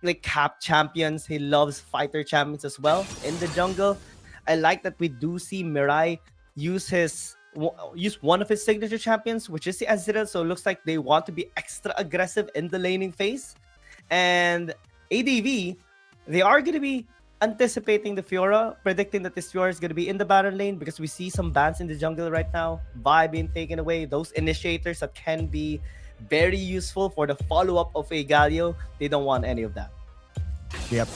like cap champions. He loves fighter champions as well in the jungle. I like that we do see Mirai use one of his signature champions, which is the Ezreal. So it looks like they want to be extra aggressive in the laning phase. And ADV, they are going to be anticipating the Fiora, predicting that this Fiora is going to be in the Baron lane because we see some bans in the jungle right now. Vi being taken away, those initiators that can be very useful for the follow-up of a Galio, they don't want any of that. Yep.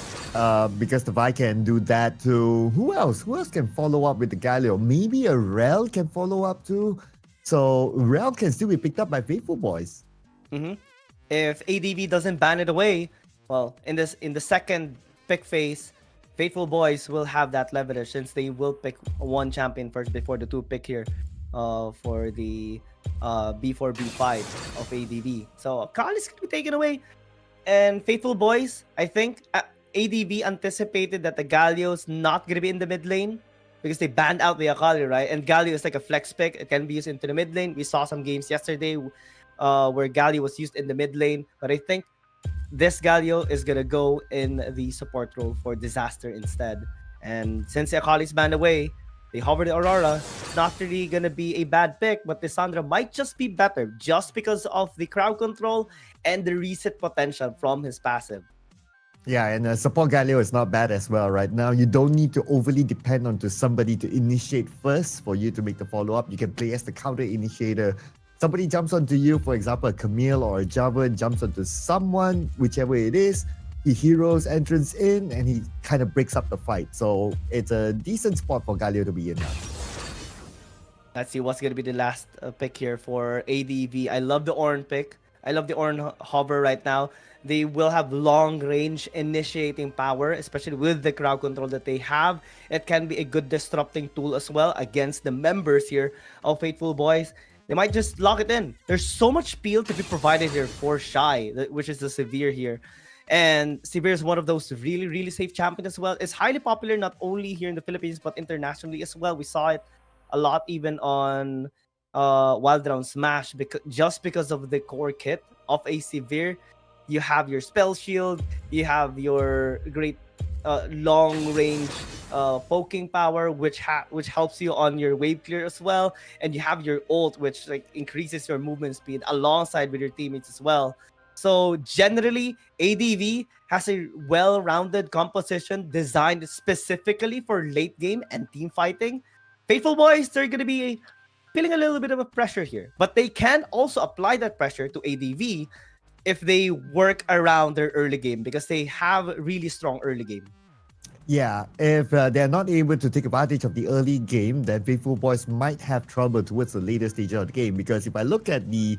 Because the Vi can do that too. Who else? Who else can follow up with the Galio? Maybe a Rel can follow up too. So Rel can still be picked up by Faithful Boys. Mm-hmm. If ADV doesn't ban it away, well, in the second pick phase, Faithful Boys will have that leverage since they will pick one champion first before the two pick here for the B4, B5 of ADV. So Kali is going to be taken away. And Faithful Boys, I think ADV anticipated that the Galio's not going to be in the mid lane because they banned out the Akali, right? And Galio is like a flex pick. It can be used into the mid lane. We saw some games yesterday where Galio was used in the mid lane. But I think this Galio is going to go in the support role for Disaster instead. And since the Akali's banned away, they hover the Aurora. It's not really going to be a bad pick, but Lissandra might just be better just because of the crowd control and the reset potential from his passive. Yeah, and support Galio is not bad as well right now. You don't need to overly depend on somebody to initiate first for you to make the follow-up. You can play as the counter initiator. Somebody jumps onto you, for example, a Camille or a Javan jumps onto someone, whichever it is. He heroes entrance in and he kind of breaks up the fight. So it's a decent spot for Galio to be in now. Let's see what's going to be the last pick here for ADV. I love the Ornn pick. I love the Ornn hover right now. They will have long range initiating power, especially with the crowd control that they have. It can be a good disrupting tool as well against the members here of Faithful Boys. They might just lock it in. There's so much peel to be provided here for Shy, which is the Severe here. And Severe is one of those really, really safe champions as well. It's highly popular not only here in the Philippines, but internationally as well. We saw it a lot even on Wild Round Smash just because of the core kit of a Severe. You have your spell shield, you have your great long range poking power, which helps you on your wave clear as well, and you have your ult, which like increases your movement speed alongside with your teammates as well. So generally, ADV has a well-rounded composition designed specifically for late game and team fighting. Faithful Boys, they're going to be feeling a little bit of a pressure here, but they can also apply that pressure to ADV if they work around their early game because they have really strong early game. Yeah, if they're not able to take advantage of the early game, then Faithful Boys might have trouble towards the later stage of the game. Because if I look at the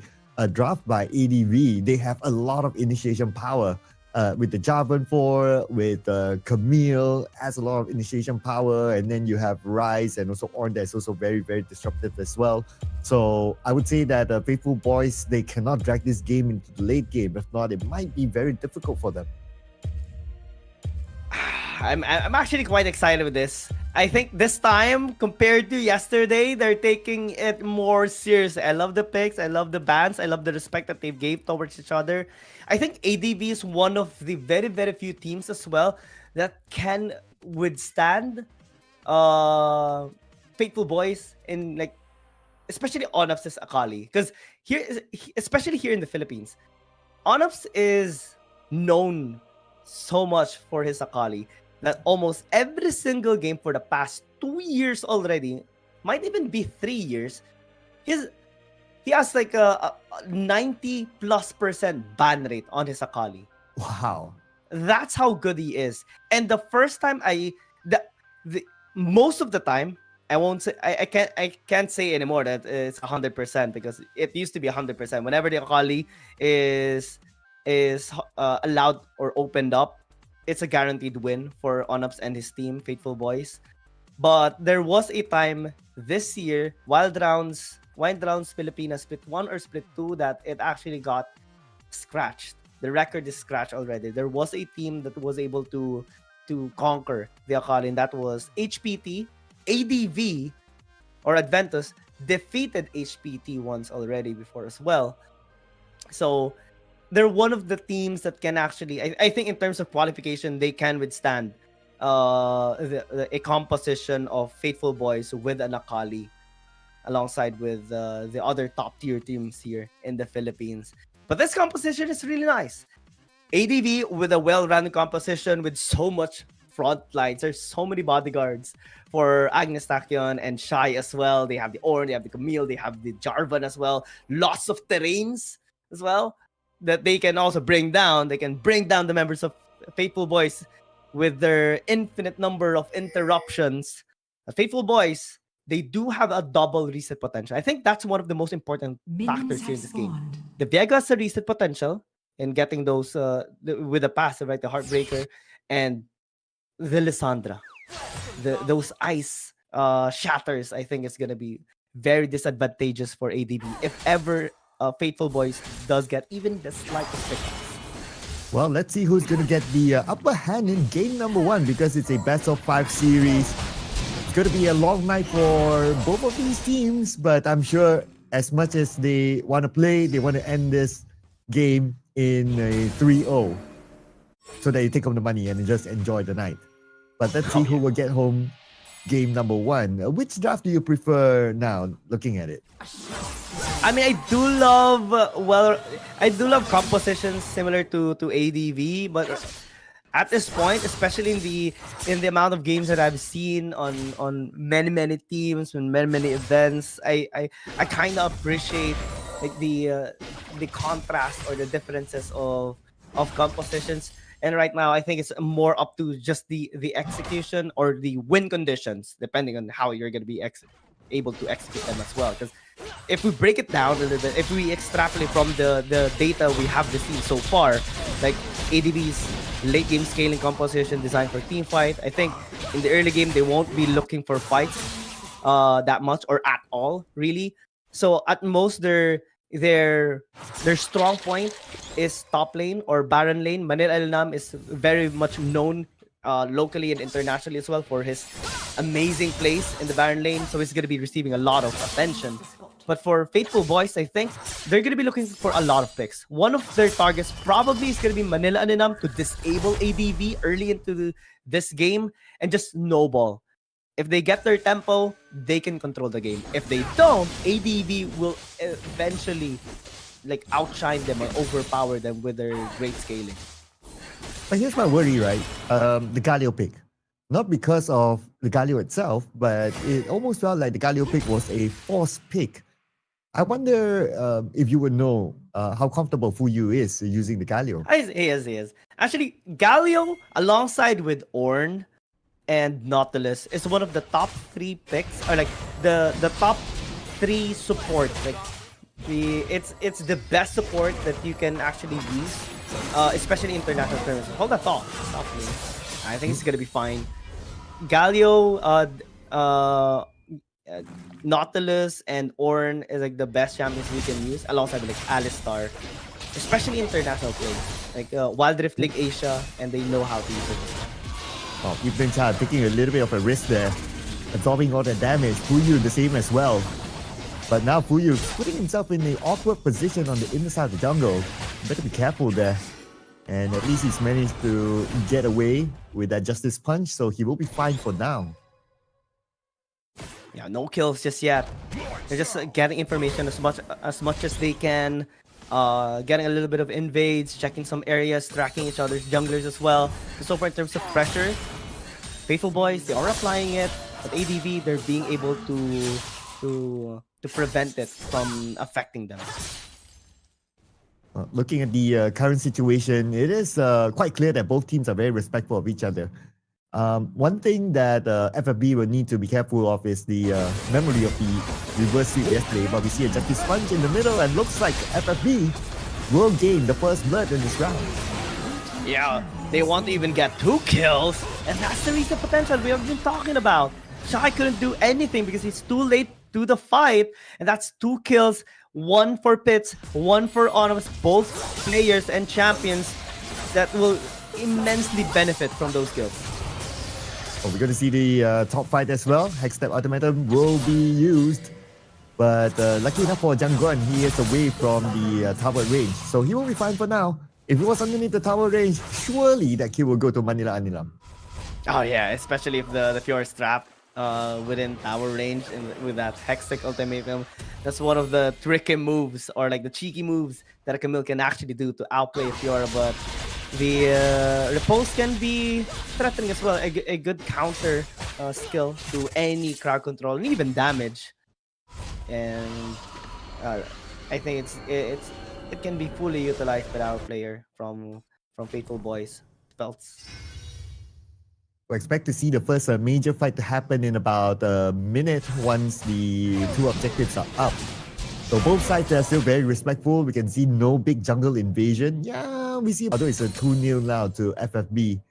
draft by ADV, they have a lot of initiation power. With the Javan 4, with Camille has a lot of initiation power, and then you have Rise and also Ornn that's also very, very disruptive as well. So I would say that Faithful Boys, they cannot drag this game into the late game. If not, it might be very difficult for them. I'm actually quite excited with this. I think this time, compared to yesterday, they're taking it more serious. I love the picks. I love the bans. I love the respect that they gave towards each other. I think ADV is one of the very, very few teams as well that can withstand Faithful Boys in like, especially Onops' Akali. Because here, especially here in the Philippines, Onops is known so much for his Akali that almost every single game for the past 2 years already, might even be 3 years, he has like a 90+% ban rate on his Akali. Wow. That's how good he is. And the first time most of the time, I won't say, I can't say anymore that it's 100% because it used to be 100%. Whenever the Akali is allowed or opened up, it's a guaranteed win for Onops and his team, Faithful Boys. But there was a time this year, Wild Rounds Pilipinas Split 1 or Split 2, that it actually got scratched. The record is scratched already. There was a team that was able to conquer the Akali, and that was HPT. ADV or Adventus defeated HPT once already before as well. So they're one of the teams that can actually, I think in terms of qualification, they can withstand a composition of Faithful Boys with an Akali alongside with the other top tier teams here in the Philippines. But this composition is really nice. ADV with a well-rounded composition with so much front lines. There's so many bodyguards for Agnes Tachyon and Shai as well. They have the Ornn, they have the Camille, they have the Jarvan as well. Lots of terrains as well that they can also bring down. They can bring down the members of Faithful Boys with their infinite number of interruptions. Faithful Boys, they do have a double reset potential. I think that's one of the most important factors here in this game. The Vega has a reset potential in getting those with the passive, right? The Heartbreaker and the Lissandra. Those ice shatters, I think is gonna be very disadvantageous for ADV if ever Faithful Boys does get even the slightest pickups. Well, let's see who's going to get the upper hand in game number 1 because it's a best of 5 series. It's going to be a long night for both of these teams, but I'm sure as much as they want to play, they want to end this game in a 3-0 so that you take home the money and just enjoy the night. But let's see who will get home game number 1. Which draft do you prefer now, looking at it? I mean, I do love compositions similar to ADV, but at this point, especially in the amount of games that I've seen on many teams and many events, I kind of appreciate like the contrast or the differences of compositions. And right now, I think it's more up to just the execution or the win conditions, depending on how you're going to be able to execute them as well. Because if we break it down a little bit, if we extrapolate from the data we have seen so far, like ADV's late game scaling composition designed for team fight, I think in the early game they won't be looking for fights that much or at all, really. So at most their strong point is top lane or Baron lane. Manila Elnam is very much known locally and internationally as well for his amazing plays in the Baron lane, so he's going to be receiving a lot of attention. But for Faithful Boys, I think they're going to be looking for a lot of picks. One of their targets probably is going to be Manila Aninam to disable ADV early into this game and just snowball. If they get their tempo, they can control the game. If they don't, ADV will eventually like outshine them or overpower them with their great scaling. But here's my worry, right? The Galio pick. Not because of the Galio itself, but it almost felt like the Galio pick was a forced pick. I wonder if you would know how comfortable Fuyu is using the Galio. He is. Actually, Galio, alongside with Ornn and Nautilus, is one of the top 3 picks, or like the top 3 support. Like it's the best support that you can actually use, especially international tournaments. Hold that thought. Stop me. I think it's gonna be fine. Galio, Nautilus, and Ornn is like the best champions we can use, alongside with like Alistar, especially international play. Like Wild Rift League Asia, and they know how to use it. Oh, Ibn Chad taking a little bit of a risk there, absorbing all the damage. Fuyu the same as well. But now Fuyu putting himself in an awkward position on the inner side of the jungle. Better be careful there. And at least he's managed to get away with that Justice Punch, so he will be fine for now. Yeah, no kills just yet. They're just getting information as much as they can. Getting a little bit of invades, checking some areas, tracking each other's junglers as well. So far in terms of pressure, Faithful Boys, they are applying it, but ADV, they're being able to prevent it from affecting them. Looking at the current situation, it is quite clear that both teams are very respectful of each other. One thing that FFB will need to be careful of is the memory of the reverse sweep yesterday, but we see a Justice Punch in the middle and looks like FFB will gain the first blood in this round. Yeah, they want to even get 2 kills, and that's the reason potential we have been talking about. Shai couldn't do anything because he's too late to the fight, and that's 2 kills, 1 for Pits, 1 for Onyx, both players and champions that will immensely benefit from those kills. Oh, we're going to see the top fight as well. Hexstep Ultimatum will be used. But lucky enough for Jangguan, he is away from the tower range. So he will be fine for now. If he was underneath the tower range, surely that kill will go to Manila Anilam. Oh yeah, especially if the Fjord strap within tower range and with that Hextech ultimatum. That's one of the tricky moves or like the cheeky moves that a Camille can actually do to outplay Fiora, but the repulse can be threatening as well. A good counter skill to any crowd control and even damage. And I think it can be fully utilized by our player from Faithful Boys belts. We expect to see the first major fight to happen in about a minute once the two objectives are up. So both sides are still very respectful. We can see no big jungle invasion. Yeah, we see, although it's a 2-0 now to FFB.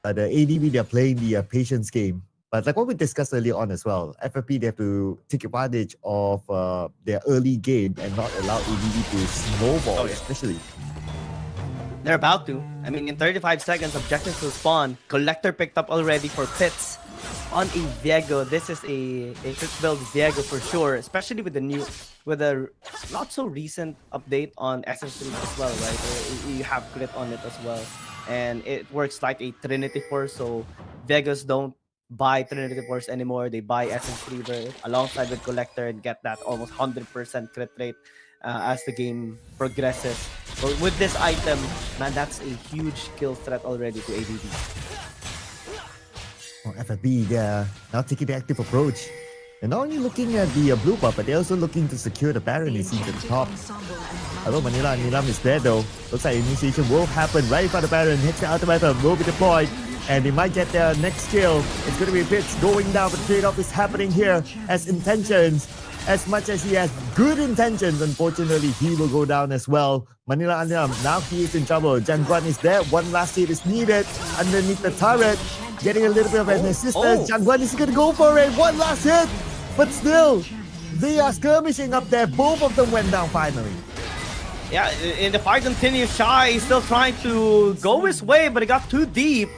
The ADV, they're playing the patience game. But like what we discussed earlier on as well, FFB, they have to take advantage of their early game and not allow ADV to snowball, especially. They're about to. I mean, in 35 seconds, objectives will spawn. Collector picked up already for Pits on a Viego. This is a crit build Viego for sure, especially with a not so recent update on SS3 as well, right? You have crit on it as well. And it works like a Trinity Force, so Vegas don't buy Trinity Force anymore. They buy Essence Reaver alongside with Collector and get that almost 100% crit rate as the game progresses. But with this item, man, that's a huge kill threat already to ADV. Oh, FFB, they're now taking the active approach. They're not only looking at the blue buff, but they're also looking to secure the Baron is at the top. Hello, Manila Nilam is there though. Looks like initiation will happen right in front of Baron. Hits the ultimate will be deployed. And they might get their next kill. It's going to be Pitch going down, but the trade-off is happening here as intentions. As much as he has good intentions, unfortunately, he will go down as well. Manila Anilam, now he is in trouble. Jangguan is there. One last hit is needed underneath the turret. Getting a little bit of an assistance. Jangguan is going to go for it. One last hit. But still, they are skirmishing up there. Both of them went down finally. Yeah, in the fight continues. Shy is still trying to go his way, but it got too deep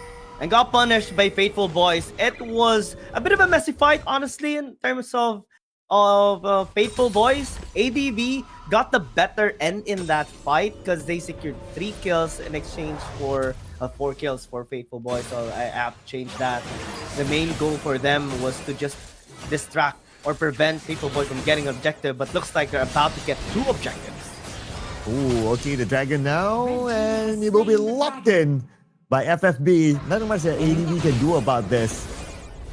and got punished by Faithful Boys. It was a bit of a messy fight, honestly, in terms of Faithful Boys. ADV got the better end in that fight because they secured 3 kills in exchange for 4 kills for Faithful Boys. So I have to change that. The main goal for them was to just distract or prevent Faithful Boys from getting an objective, but looks like they're about to get 2 objectives. Ooh, okay, the dragon now, and it will be locked in by FFB. Nothing much that ADV can do about this.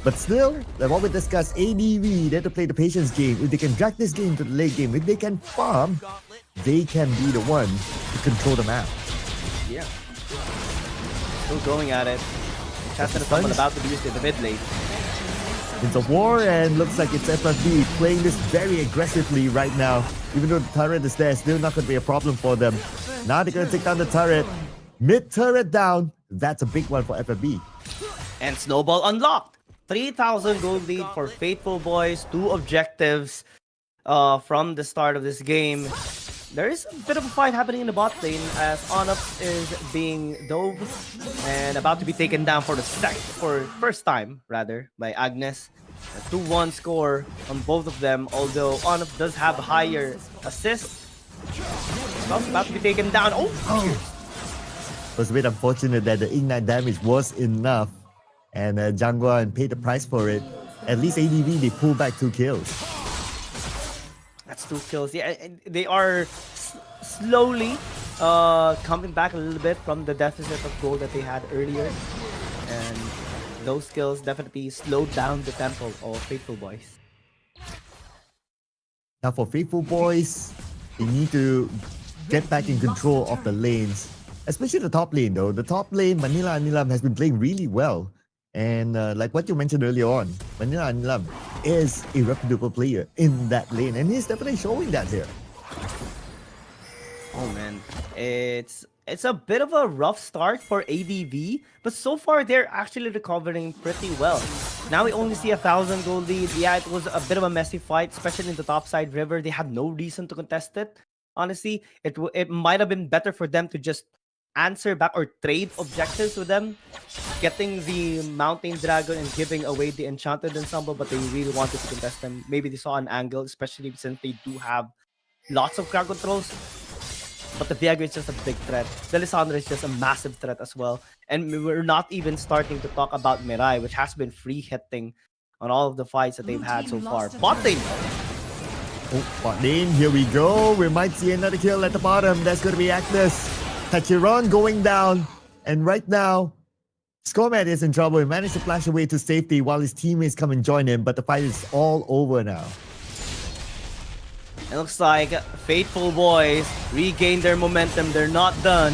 But still, like what we discussed, ADV, they have to play the patience game. If they can drag this game to the late game, if they can farm, they can be the one to control the map. Yeah. Still going at it. Chastin is someone about to be used in the mid lane. It's a war, and looks like it's FFB playing this very aggressively right now. Even though the turret is there, still not going to be a problem for them. Now they're going to take down the turret. Mid-turret down. That's a big one for FFB. And Snowball unlocked. 3,000 gold lead for Faithful Boys. 2 objectives from the start of this game. There is a bit of a fight happening in the bot lane as Onups is being dove and about to be taken down for the first time by Agnes. A 2-1 score on both of them, although Onups does have higher assist. He's also about to be taken down. It was a bit unfortunate that the ignite damage was enough, and Jangguan paid the price for it. At least ADV, they pulled back 2 kills. That's 2 kills. Yeah, they are slowly coming back a little bit from the deficit of gold that they had earlier. And those kills definitely slowed down the tempo of Faithful Boys. Now for Faithful Boys, they need to get back in control of the lanes. Especially the top lane though. The top lane, Manila Anilam has been playing really well. And like what you mentioned earlier on, Manila Anilam is a reputable player in that lane. And he's definitely showing that here. Oh man, it's a bit of a rough start for ADV, but so far they're actually recovering pretty well. Now we only see 1,000 gold lead. Yeah, it was a bit of a messy fight, especially in the topside river. They had no reason to contest it. Honestly, it might have been better for them to just answer back or trade objectives with them, getting the Mountain Dragon and giving away the Enchanted Ensemble, but they really wanted to contest them. Maybe they saw an angle, especially since they do have lots of crowd controls. But the Viagra is just a big threat. The Lissandra is just a massive threat as well. And we're not even starting to talk about Mirai, which has been free hitting on all of the fights that they've had so far. Bot lane. Oh, bot lane, here we go. We might see another kill at the bottom. That's going to be Agnes. Tachiron going down. And right now, Skormat is in trouble. He managed to flash away to safety while his teammates come and join him. But the fight is all over now. It looks like Faithful Boys regain their momentum. They're not done.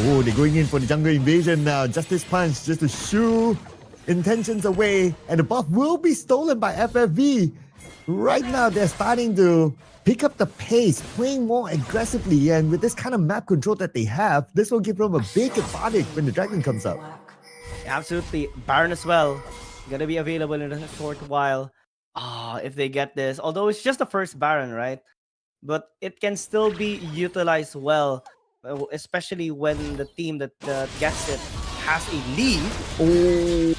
Oh, they're going in for the jungle invasion now. Justice Punch just to shoo intentions away. And the buff will be stolen by FFB. Right now, they're starting to pick up the pace, playing more aggressively. And with this kind of map control that they have, this will give them a big advantage when the dragon comes up. Absolutely. Baron as well. Gonna be available in a short while. If they get this. Although it's just the first Baron, right? But it can still be utilized well. Especially when the team that gets it has a lead.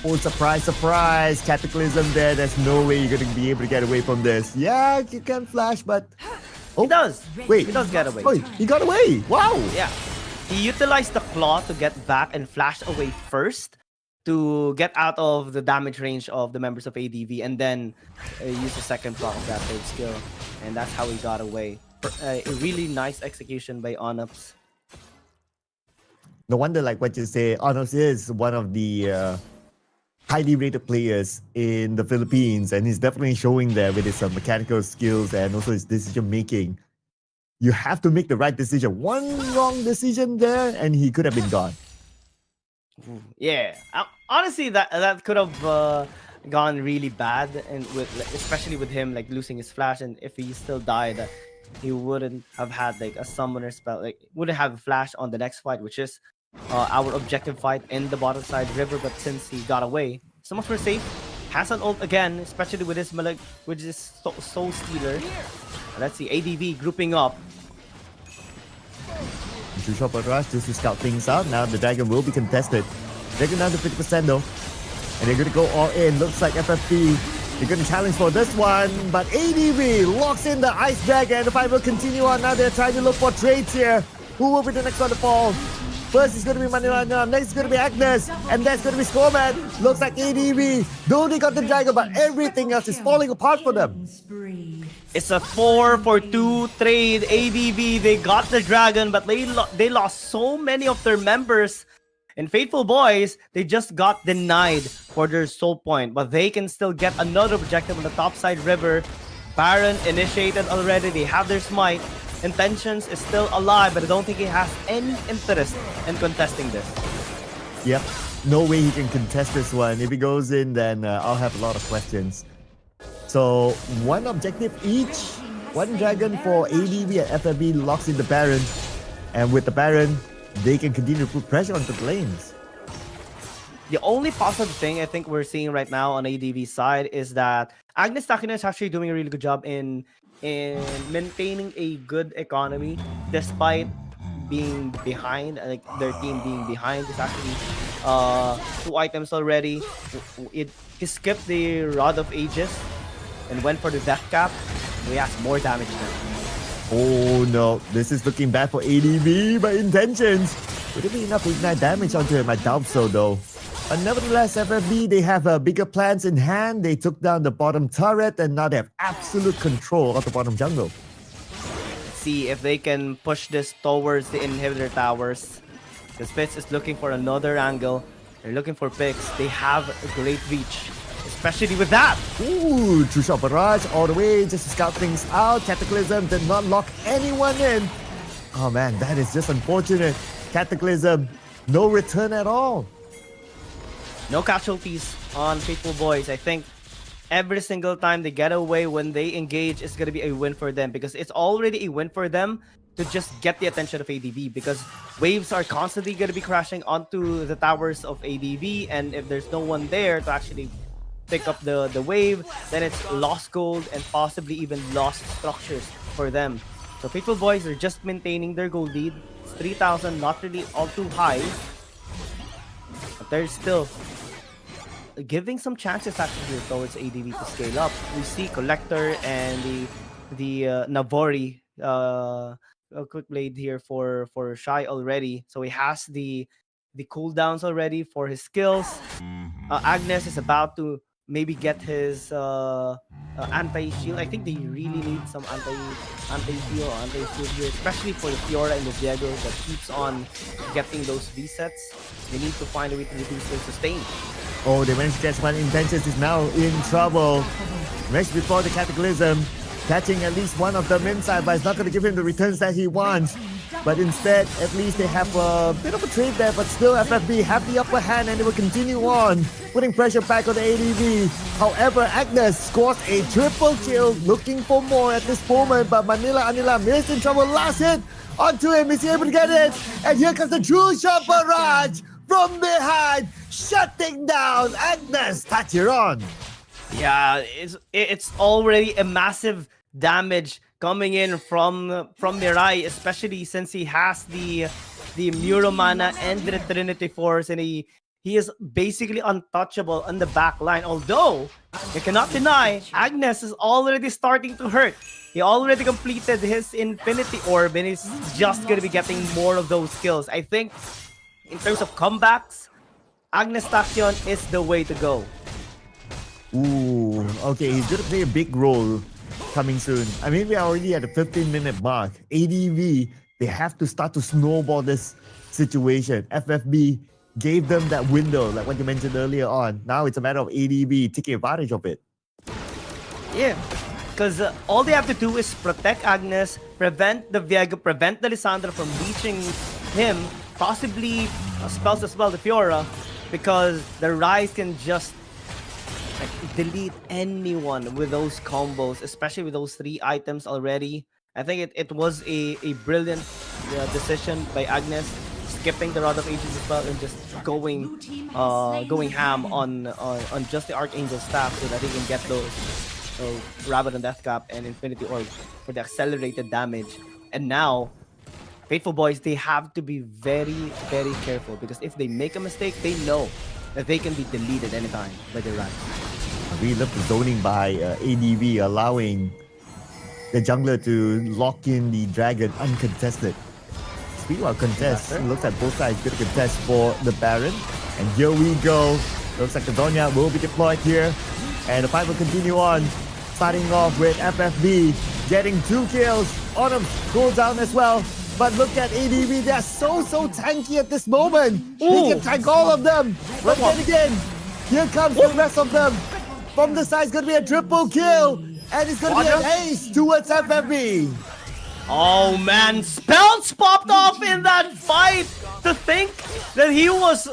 Oh, surprise, surprise. Cataclysm there. There's no way you're going to be able to get away from this. Yeah, you can flash, but... He does. Wait. He does get away. Oh, he got away. Wow. Yeah. He utilized the claw to get back and flash away first to get out of the damage range of the members of ADV, and then use the second proc of that third skill. And that's how he got away. A really nice execution by Onops. No wonder, like what you say, Onops is one of the highly rated players in the Philippines, and he's definitely showing there with his mechanical skills and also his decision making. You have to make the right decision. One wrong decision there, and he could have been gone. Yeah, honestly, that could have gone really bad, and especially with him like losing his flash, and if he still died, he wouldn't have had like a summoner spell, like wouldn't have a flash on the next fight, which is our objective fight in the bottom side river. But since he got away, so much more safe. Has an ult again, especially with his Soul Stealer. Let's see, ADV grouping up. Two shot per rush just to scout things out. Now the dragon will be contested. Dragon down to 50% though. And they're going to go all in. Looks like FFB. They're going to challenge for this one. But ADV locks in the Ice Dragon. The fight will continue on. Now they're trying to look for trades here. Who will be the next one to fall? First is going to be Manila. Next is going to be Agnes. And that's going to be Skormat. Looks like ADV. Though they got the dragon, but everything else is falling apart for them. It's a 4-for-2 trade. ADV, they got the dragon, but they lost so many of their members. And Faithful Boys, they just got denied for their soul point, but they can still get another objective on the topside river. Baron initiated already. They have their smite. Intentions is still alive, but I don't think he has any interest in contesting this. Yep, no way he can contest this one. If he goes in, then I'll have a lot of questions. So, one objective each. One dragon for ADV and FFB locks in the Baron. And with the Baron, they can continue to put pressure onto the lanes. The only positive thing I think we're seeing right now on ADV's side is that Agnes Takina is actually doing a really good job in maintaining a good economy despite being behind, like their team being behind. Is actually 2 items already. He skipped the Rod of Aegis and went for the death cap. So he has more damage now. Oh no, this is looking bad for ADV by intentions. Would it be enough to ignite damage onto him? I doubt so though. But nevertheless, FFB, they have bigger plans in hand. They took down the bottom turret and now they have absolute control of the bottom jungle. Let's see if they can push this towards the inhibitor towers. Because Fitz is looking for another angle. They're looking for picks. They have a great reach, especially with that. Ooh, true shot barrage all the way just to scout things out. Cataclysm did not lock anyone in. Oh man, that is just unfortunate. Cataclysm, no return at all. No casualties on Faithful Boys. I think every single time they get away when they engage is going to be a win for them, because it's already a win for them to just get the attention of ADV, because waves are constantly going to be crashing onto the towers of ADV, and if there's no one there to actually pick up the wave, then it's lost gold and possibly even lost structures for them. So Faithful Boys are just maintaining their gold lead, 3,000, not really all too high. But there's still giving some chances actually here towards ADV to scale up. We see Collector and the Navori a quick blade here for Shy already. So he has the cooldowns already for his skills. Agnes is about to maybe get his anti-shield. I think they really need some anti-heal or anti-shield here, especially for the Fiora and the Diego that keeps on getting those resets. They need to find a way to reduce their sustain. Oh, they managed to catch one. Intentions is now in trouble. Next before the Cataclysm, catching at least one of them inside, but it's not going to give him the returns that he wants. But instead, at least they have a bit of a trade there, but still FFB have the upper hand and they will continue on, putting pressure back on the ADV. However, Agnes scores a triple kill, looking for more at this moment, but Anila is in trouble. Last hit onto him, is he able to get it? And here comes the True Shot Barrage from behind, shutting down Agnes. Tachiron. Yeah, it's already a massive damage coming in from Mirai, especially since he has the Muramana and the Trinity Force, and he is basically untouchable on the back line. Although you cannot deny Agnes is already starting to hurt. He already completed his Infinity Orb and he's just gonna be getting more of those kills. I think in terms of comebacks, Agnes Tachyon is the way to go. Ooh, okay, he's gonna play a big role coming soon. I mean, we are already at the 15-minute mark. ADV, they have to start to snowball this situation. FFB gave them that window, like what you mentioned earlier on. Now it's a matter of ADV taking advantage of it. Yeah, because all they have to do is protect Agnes, prevent the Viego, prevent the Lissandra from reaching him, possibly spells as well, the Fiora, because the Rise can just delete anyone with those combos, especially with those 3 items already. I think it was a brilliant decision by Agnes, skipping the Rod of Ages as well and just going ham on just the Archangel staff so that he can get those Rabbit and Deathcap and Infinity Orb for the accelerated damage. And now Faithful Boys, they have to be very, very careful, because if they make a mistake, they know that they can be deleted anytime by the Rise. We love the zoning by ADV, allowing the jungler to lock in the dragon uncontested. Speaking of contest, it looks like both sides going to contest for the Baron. And here we go. Looks like the Zonya will be deployed here. And the fight will continue on. Starting off with FFB getting 2 kills on him, cooldown as well. But look at ADV, they're so tanky at this moment. They can tank all of them. But then again, here comes the rest of them. From the side, it's going to be a triple kill. And it's going to be an ace towards FFB. Oh man, spells popped off in that fight. To think that he was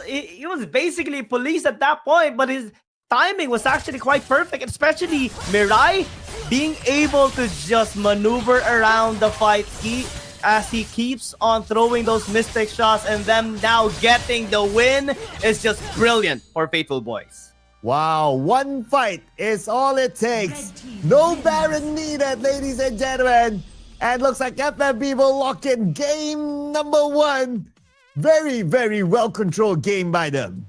basically police at that point, but his timing was actually quite perfect, especially Mirai being able to just maneuver around the fight as he keeps on throwing those mystic shots, and them now getting the win is just brilliant for Faithful Boys. Wow, one fight is all it takes. No Baron needed, ladies and gentlemen. And looks like FFB will lock in game number 1. Very, very well-controlled game by them.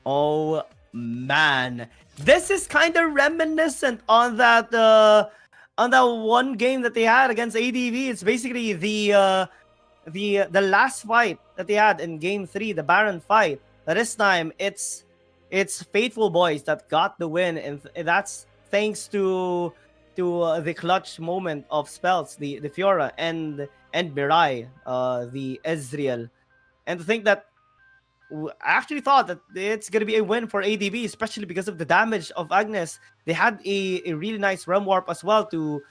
Oh man, this is kind of reminiscent on that one game that they had against ADV. It's basically the last fight that they had in game 3, the Baron fight. But this time it's Faithful Boys that got the win, and that's thanks to the clutch moment of spells, the Fiora and Mirai, the Ezreal. And to think that I actually thought that it's gonna be a win for ADV, especially because of the damage of Agnes. They had a really nice realm warp as well to